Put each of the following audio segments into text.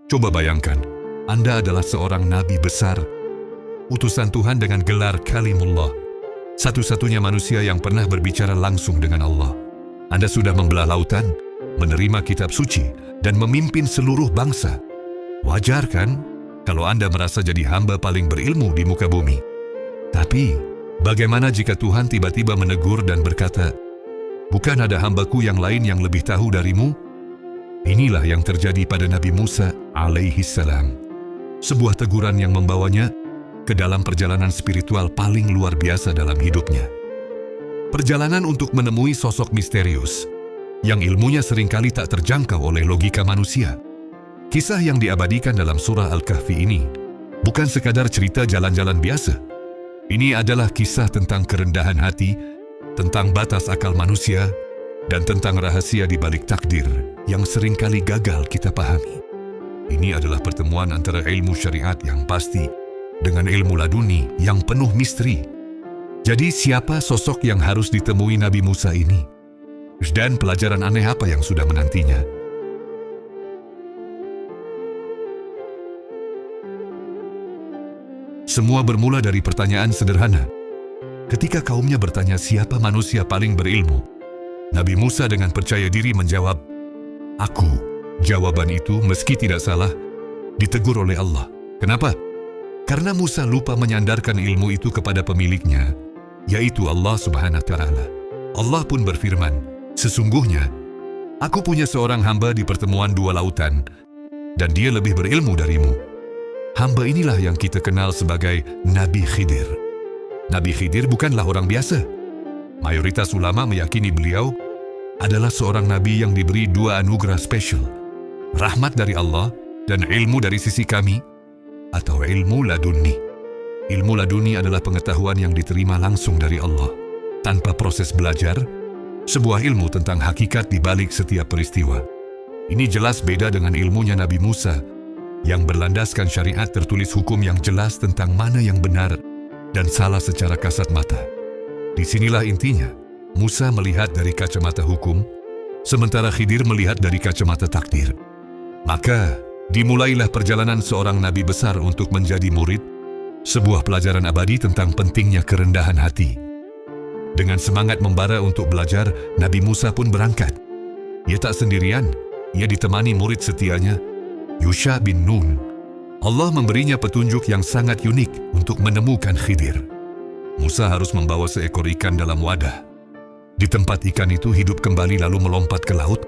Coba bayangkan, Anda adalah seorang nabi besar, utusan Tuhan dengan gelar Kalimullah, satu-satunya manusia yang pernah berbicara langsung dengan Allah. Anda sudah membelah lautan, menerima kitab suci, dan memimpin seluruh bangsa. Wajar kan kalau Anda merasa jadi hamba paling berilmu di muka bumi? Tapi, bagaimana jika Tuhan tiba-tiba menegur dan berkata, "Bukan ada hambaku yang lain yang lebih tahu darimu?" Inilah yang terjadi pada Nabi Musa alaihi salam. Sebuah teguran yang membawanya ke dalam perjalanan spiritual paling luar biasa dalam hidupnya. Perjalanan untuk menemui sosok misterius yang ilmunya seringkali tak terjangkau oleh logika manusia. Kisah yang diabadikan dalam surah Al-Kahfi ini bukan sekadar cerita jalan-jalan biasa. Ini adalah kisah tentang kerendahan hati, tentang batas akal manusia, dan tentang rahasia di balik takdir yang seringkali gagal kita pahami. Ini adalah pertemuan antara ilmu syariat yang pasti dengan ilmu laduni yang penuh misteri. Jadi siapa sosok yang harus ditemui Nabi Musa ini? Dan pelajaran aneh apa yang sudah menantinya? Semua bermula dari pertanyaan sederhana. Ketika kaumnya bertanya siapa manusia paling berilmu, Nabi Musa dengan percaya diri menjawab, "Aku." Jawaban itu, meski tidak salah, ditegur oleh Allah. Kenapa? Karena Musa lupa menyandarkan ilmu itu kepada pemiliknya, yaitu Allah Subhanahu wa Ta'ala. Allah pun berfirman, "Sesungguhnya, aku punya seorang hamba di pertemuan dua lautan, dan dia lebih berilmu darimu." Hamba inilah yang kita kenal sebagai Nabi Khidir. Nabi Khidir bukanlah orang biasa. Mayoritas ulama meyakini beliau adalah seorang nabi yang diberi dua anugerah spesial, rahmat dari Allah dan ilmu dari sisi kami, atau ilmu laduni. Ilmu laduni adalah pengetahuan yang diterima langsung dari Allah, tanpa proses belajar, sebuah ilmu tentang hakikat di balik setiap peristiwa. Ini jelas beda dengan ilmunya Nabi Musa, yang berlandaskan syariat tertulis hukum yang jelas tentang mana yang benar dan salah secara kasat mata. Disinilah intinya, Musa melihat dari kacamata hukum, sementara Khidir melihat dari kacamata takdir. Maka, dimulailah perjalanan seorang nabi besar untuk menjadi murid, sebuah pelajaran abadi tentang pentingnya kerendahan hati. Dengan semangat membara untuk belajar, Nabi Musa pun berangkat. Ia tak sendirian, ia ditemani murid setianya, Yusha bin Nun. Allah memberinya petunjuk yang sangat unik untuk menemukan Khidir. Musa harus membawa seekor ikan dalam wadah. Di tempat ikan itu hidup kembali lalu melompat ke laut.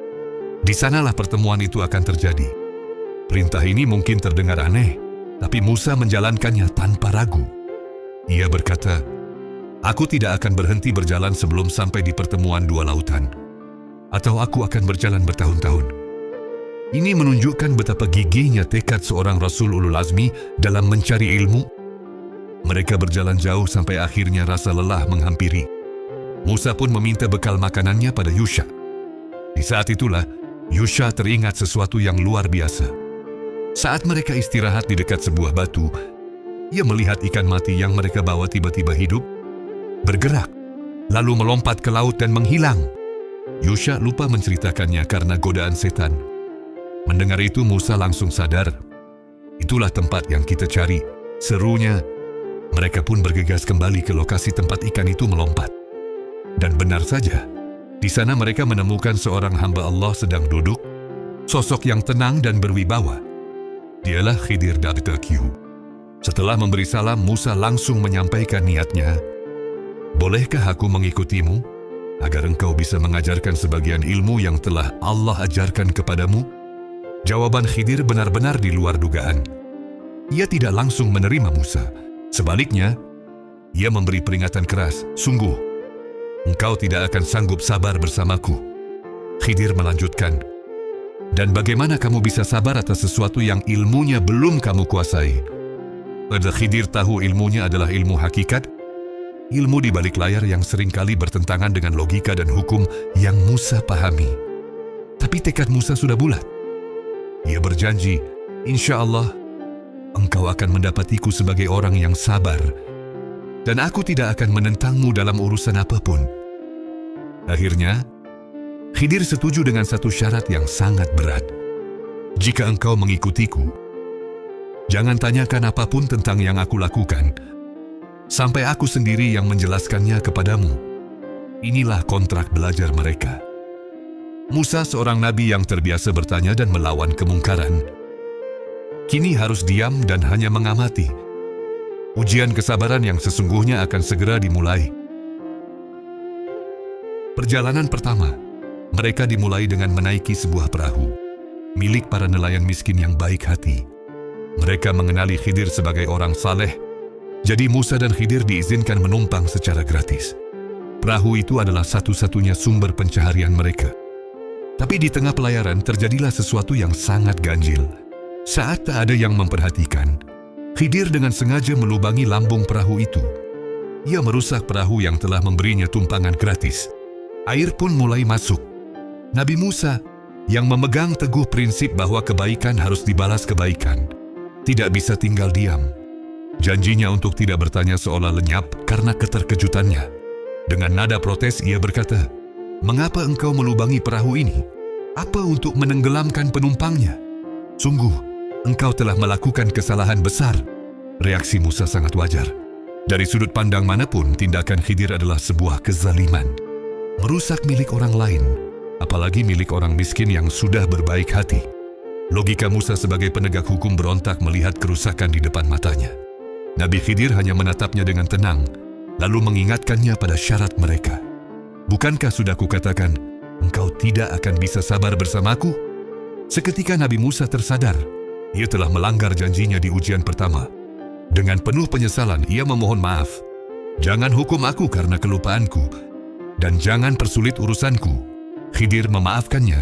Di sanalah pertemuan itu akan terjadi. Perintah ini mungkin terdengar aneh, tapi Musa menjalankannya tanpa ragu. Ia berkata, "Aku tidak akan berhenti berjalan sebelum sampai di pertemuan dua lautan. Atau aku akan berjalan bertahun-tahun." Ini menunjukkan betapa gigihnya tekad seorang Rasul Ulul Azmi dalam mencari ilmu. Mereka berjalan jauh sampai akhirnya rasa lelah menghampiri. Musa pun meminta bekal makanannya pada Yusha. Di saat itulah, Yusha teringat sesuatu yang luar biasa. Saat mereka istirahat di dekat sebuah batu, ia melihat ikan mati yang mereka bawa tiba-tiba hidup, bergerak, lalu melompat ke laut dan menghilang. Yusha lupa menceritakannya karena godaan setan. Mendengar itu Musa langsung sadar. Itulah tempat yang kita cari, serunya. Mereka pun bergegas kembali ke lokasi tempat ikan itu melompat. Dan benar saja, di sana mereka menemukan seorang hamba Allah sedang duduk, sosok yang tenang dan berwibawa. Dialah Khidir Dabtaq. Setelah memberi salam, Musa langsung menyampaikan niatnya. "Bolehkah aku mengikutimu, agar engkau bisa mengajarkan sebagian ilmu yang telah Allah ajarkan kepadamu?" Jawaban Khidir benar-benar di luar dugaan. Ia tidak langsung menerima Musa. Sebaliknya, ia memberi peringatan keras, "Sungguh, engkau tidak akan sanggup sabar bersamaku." Khidir melanjutkan, "Dan bagaimana kamu bisa sabar atas sesuatu yang ilmunya belum kamu kuasai?" Pada Khidir tahu ilmunya adalah ilmu hakikat, ilmu di balik layar yang seringkali bertentangan dengan logika dan hukum yang Musa pahami. Tapi tekad Musa sudah bulat. Ia berjanji, "Insya Allah, engkau akan mendapatiku sebagai orang yang sabar, dan aku tidak akan menentangmu dalam urusan apapun." Akhirnya, Khidir setuju dengan satu syarat yang sangat berat. jika engkau mengikutiku, jangan tanyakan apapun tentang yang aku lakukan, sampai aku sendiri yang menjelaskannya kepadamu. Inilah kontrak belajar mereka. Musa, seorang nabi yang terbiasa bertanya dan melawan kemungkaran, kini harus diam dan hanya mengamati. Ujian kesabaran yang sesungguhnya akan segera dimulai. Perjalanan pertama, mereka dimulai dengan menaiki sebuah perahu, milik para nelayan miskin yang baik hati. Mereka mengenali Khidir sebagai orang saleh, jadi Musa dan Khidir diizinkan menumpang secara gratis. Perahu itu adalah satu-satunya sumber pencaharian mereka. Tapi di tengah pelayaran terjadilah sesuatu yang sangat ganjil. Saat tak ada yang memperhatikan, Khidir dengan sengaja melubangi lambung perahu itu. Ia merusak perahu yang telah memberinya tumpangan gratis. Air pun mulai masuk. Nabi Musa, yang memegang teguh prinsip bahwa kebaikan harus dibalas kebaikan, tidak bisa tinggal diam. Janjinya untuk tidak bertanya seolah lenyap karena keterkejutannya. Dengan nada protes ia berkata, "Mengapa engkau melubangi perahu ini? Apa untuk menenggelamkan penumpangnya? Sungguh, engkau telah melakukan kesalahan besar." Reaksi Musa sangat wajar. Dari sudut pandang manapun, tindakan Khidir adalah sebuah kezaliman. Merusak milik orang lain, apalagi milik orang miskin yang sudah berbaik hati. Logika Musa sebagai penegak hukum berontak melihat kerusakan di depan matanya. Nabi Khidir hanya menatapnya dengan tenang, lalu mengingatkannya pada syarat mereka. "Bukankah sudah kukatakan, engkau tidak akan bisa sabar bersamaku?" Seketika Nabi Musa tersadar, ia telah melanggar janjinya di ujian pertama. Dengan penuh penyesalan, ia memohon maaf. "Jangan hukum aku karena kelupaanku, dan jangan persulit urusanku." Khidir memaafkannya,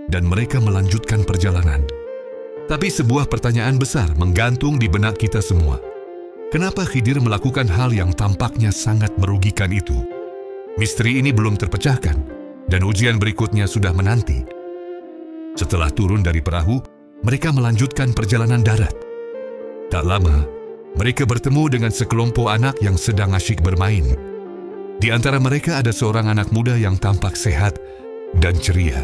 dan mereka melanjutkan perjalanan. Tapi sebuah pertanyaan besar menggantung di benak kita semua. Kenapa Khidir melakukan hal yang tampaknya sangat merugikan itu? Misteri ini belum terpecahkan, dan ujian berikutnya sudah menanti. Setelah turun dari perahu, mereka melanjutkan perjalanan darat. Tak lama, mereka bertemu dengan sekelompok anak yang sedang asyik bermain. Di antara mereka ada seorang anak muda yang tampak sehat dan ceria.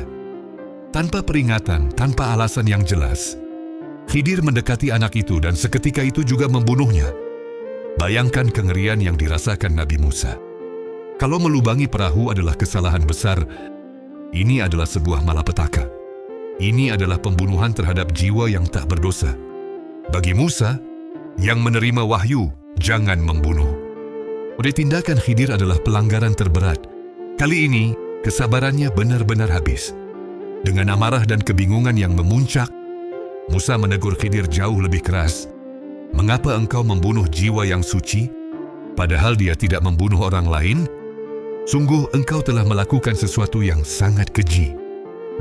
Tanpa peringatan, tanpa alasan yang jelas, Khidir mendekati anak itu dan seketika itu juga membunuhnya. Bayangkan kengerian yang dirasakan Nabi Musa. Kalau melubangi perahu adalah kesalahan besar, ini adalah sebuah malapetaka. Ini adalah pembunuhan terhadap jiwa yang tak berdosa. Bagi Musa, yang menerima wahyu, jangan membunuh. Oleh tindakan Khidir adalah pelanggaran terberat. Kali ini, kesabarannya benar-benar habis. Dengan amarah dan kebingungan yang memuncak, Musa menegur Khidir jauh lebih keras. "Mengapa engkau membunuh jiwa yang suci, padahal dia tidak membunuh orang lain? Sungguh engkau telah melakukan sesuatu yang sangat keji."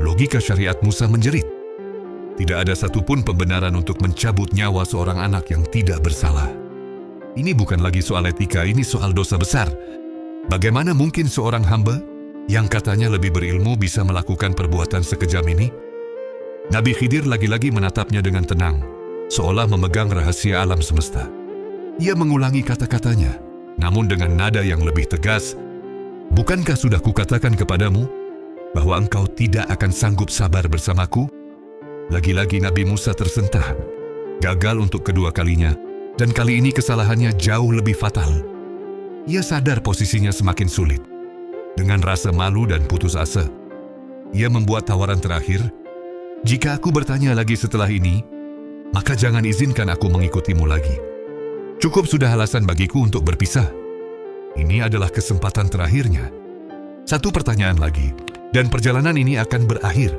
Logika syariat Musa menjerit. Tidak ada satupun pembenaran untuk mencabut nyawa seorang anak yang tidak bersalah. Ini bukan lagi soal etika, ini soal dosa besar. Bagaimana mungkin seorang hamba yang katanya lebih berilmu bisa melakukan perbuatan sekejam ini? Nabi Khidir lagi-lagi menatapnya dengan tenang, seolah memegang rahasia alam semesta. Ia mengulangi kata-katanya, namun dengan nada yang lebih tegas. "Bukankah sudah kukatakan kepadamu bahwa engkau tidak akan sanggup sabar bersamaku?" Lagi-lagi Nabi Musa tersentak. Gagal untuk kedua kalinya. Dan kali ini kesalahannya jauh lebih fatal. Ia sadar posisinya semakin sulit. Dengan rasa malu dan putus asa, ia membuat tawaran terakhir. "Jika aku bertanya lagi setelah ini, maka jangan izinkan aku mengikutimu lagi. Cukup sudah alasan bagiku untuk berpisah. Ini adalah kesempatan terakhirnya. Satu pertanyaan lagi, dan perjalanan ini akan berakhir."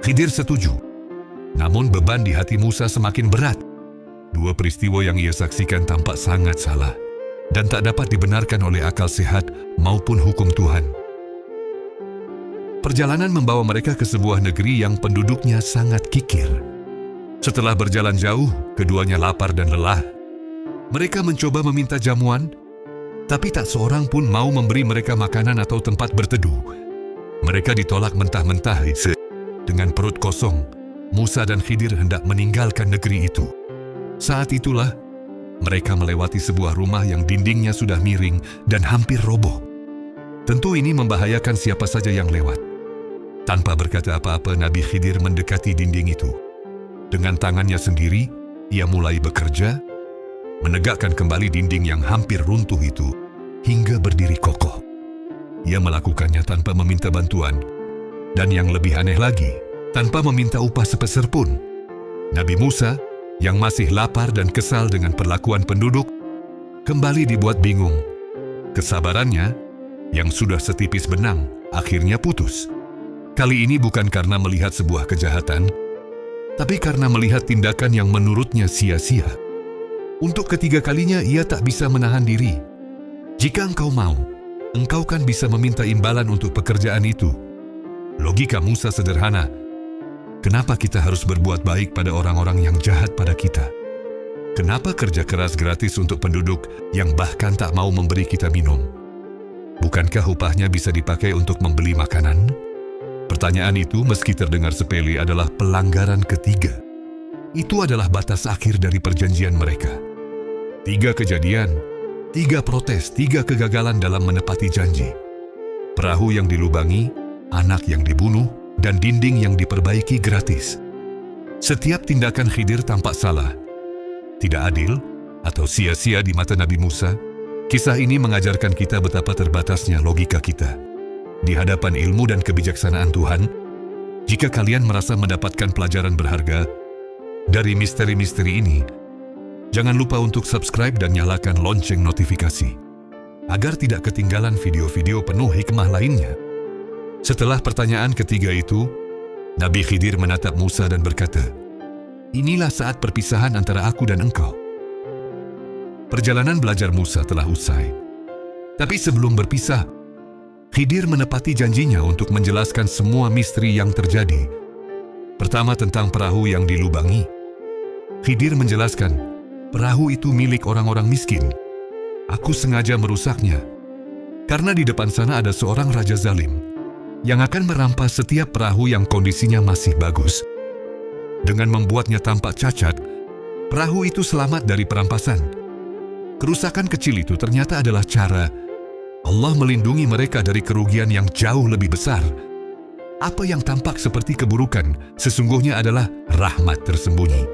Khidir setuju. Namun beban di hati Musa semakin berat. Dua peristiwa yang ia saksikan tampak sangat salah dan tak dapat dibenarkan oleh akal sehat maupun hukum Tuhan. Perjalanan membawa mereka ke sebuah negeri yang penduduknya sangat kikir. Setelah berjalan jauh, keduanya lapar dan lelah. Mereka mencoba meminta jamuan, tapi tak seorang pun mau memberi mereka makanan atau tempat berteduh. Mereka ditolak mentah-mentah. Dengan perut kosong, Musa dan Khidir hendak meninggalkan negeri itu. Saat itulah, mereka melewati sebuah rumah yang dindingnya sudah miring dan hampir roboh. Tentu ini membahayakan siapa saja yang lewat. Tanpa berkata apa-apa, Nabi Khidir mendekati dinding itu. Dengan tangannya sendiri, ia mulai bekerja, menegakkan kembali dinding yang hampir runtuh itu hingga berdiri kokoh. Ia melakukannya tanpa meminta bantuan, dan yang lebih aneh lagi, tanpa meminta upah sepeser pun. Nabi Musa, yang masih lapar dan kesal dengan perlakuan penduduk, kembali dibuat bingung. Kesabarannya, yang sudah setipis benang, akhirnya putus. Kali ini bukan karena melihat sebuah kejahatan, tapi karena melihat tindakan yang menurutnya sia-sia. Untuk ketiga kalinya ia tak bisa menahan diri. Jika engkau mau, engkau kan bisa meminta imbalan untuk pekerjaan itu. Logika Musa sederhana. Kenapa kita harus berbuat baik pada orang-orang yang jahat pada kita? Kenapa kerja keras gratis untuk penduduk yang bahkan tak mau memberi kita minum? Bukankah upahnya bisa dipakai untuk membeli makanan? Pertanyaan itu, meski terdengar sepele, adalah pelanggaran ketiga. Itu adalah batas akhir dari perjanjian mereka. 3 kejadian, 3 protes, 3 kegagalan dalam menepati janji. Perahu yang dilubangi, anak yang dibunuh, dan dinding yang diperbaiki gratis. Setiap tindakan Khidir tampak salah, tidak adil, atau sia-sia di mata Nabi Musa. Kisah ini mengajarkan kita betapa terbatasnya logika kita di hadapan ilmu dan kebijaksanaan Tuhan. Jika kalian merasa mendapatkan pelajaran berharga dari misteri-misteri ini, jangan lupa untuk subscribe dan nyalakan lonceng notifikasi, agar tidak ketinggalan video-video penuh hikmah lainnya. Setelah pertanyaan ketiga itu, Nabi Khidir menatap Musa dan berkata, "Inilah saat perpisahan antara aku dan engkau." Perjalanan belajar Musa telah usai. Tapi sebelum berpisah, Khidir menepati janjinya untuk menjelaskan semua misteri yang terjadi. Pertama, tentang perahu yang dilubangi. Khidir menjelaskan, perahu itu milik orang-orang miskin. Aku sengaja merusaknya, karena di depan sana ada seorang raja zalim yang akan merampas setiap perahu yang kondisinya masih bagus. Dengan membuatnya tampak cacat, perahu itu selamat dari perampasan. Kerusakan kecil itu ternyata adalah cara Allah melindungi mereka dari kerugian yang jauh lebih besar. Apa yang tampak seperti keburukan sesungguhnya adalah rahmat tersembunyi.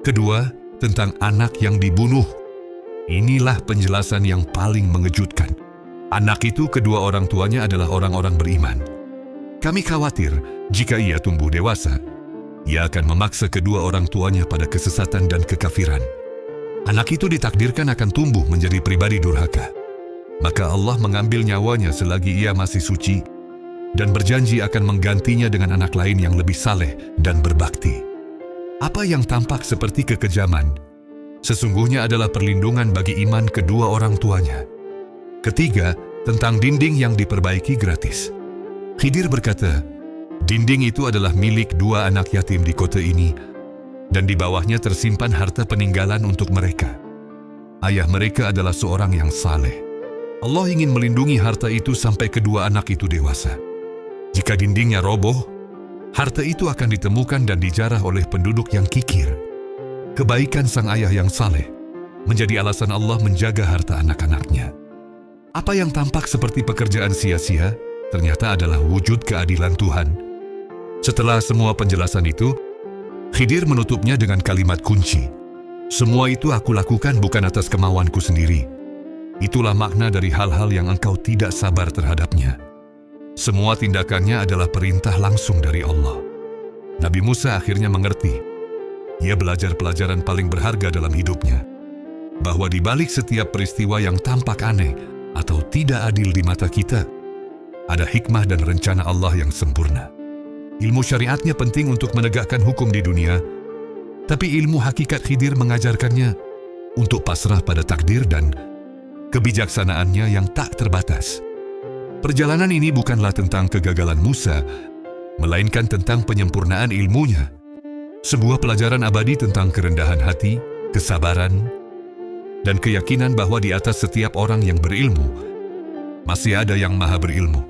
Kedua, tentang anak yang dibunuh. Inilah penjelasan yang paling mengejutkan. Anak itu kedua orang tuanya adalah orang-orang beriman. Kami khawatir jika ia tumbuh dewasa, ia akan memaksa kedua orang tuanya pada kesesatan dan kekafiran. Anak itu ditakdirkan akan tumbuh menjadi pribadi durhaka. Maka Allah mengambil nyawanya selagi ia masih suci dan berjanji akan menggantinya dengan anak lain yang lebih saleh dan berbakti. Apa yang tampak seperti kekejaman sesungguhnya adalah perlindungan bagi iman kedua orang tuanya. Ketiga, tentang dinding yang diperbaiki gratis. Khidir berkata, dinding itu adalah milik 2 anak yatim di kota ini, dan di bawahnya tersimpan harta peninggalan untuk mereka. Ayah mereka adalah seorang yang saleh. Allah ingin melindungi harta itu sampai kedua anak itu dewasa. Jika dindingnya roboh, harta itu akan ditemukan dan dijarah oleh penduduk yang kikir. Kebaikan sang ayah yang saleh menjadi alasan Allah menjaga harta anak-anaknya. Apa yang tampak seperti pekerjaan sia-sia ternyata adalah wujud keadilan Tuhan. Setelah semua penjelasan itu, Khidir menutupnya dengan kalimat kunci. Semua itu aku lakukan bukan atas kemauanku sendiri. Itulah makna dari hal-hal yang engkau tidak sabar terhadapnya. Semua tindakannya adalah perintah langsung dari Allah. Nabi Musa akhirnya mengerti. Ia belajar pelajaran paling berharga dalam hidupnya, bahwa di balik setiap peristiwa yang tampak aneh atau tidak adil di mata kita, ada hikmah dan rencana Allah yang sempurna. Ilmu syariatnya penting untuk menegakkan hukum di dunia, tapi ilmu hakikat Khidir mengajarkannya untuk pasrah pada takdir dan kebijaksanaannya yang tak terbatas. Perjalanan ini bukanlah tentang kegagalan Musa, melainkan tentang penyempurnaan ilmunya. Sebuah pelajaran abadi tentang kerendahan hati, kesabaran, dan keyakinan bahwa di atas setiap orang yang berilmu, masih ada yang maha berilmu.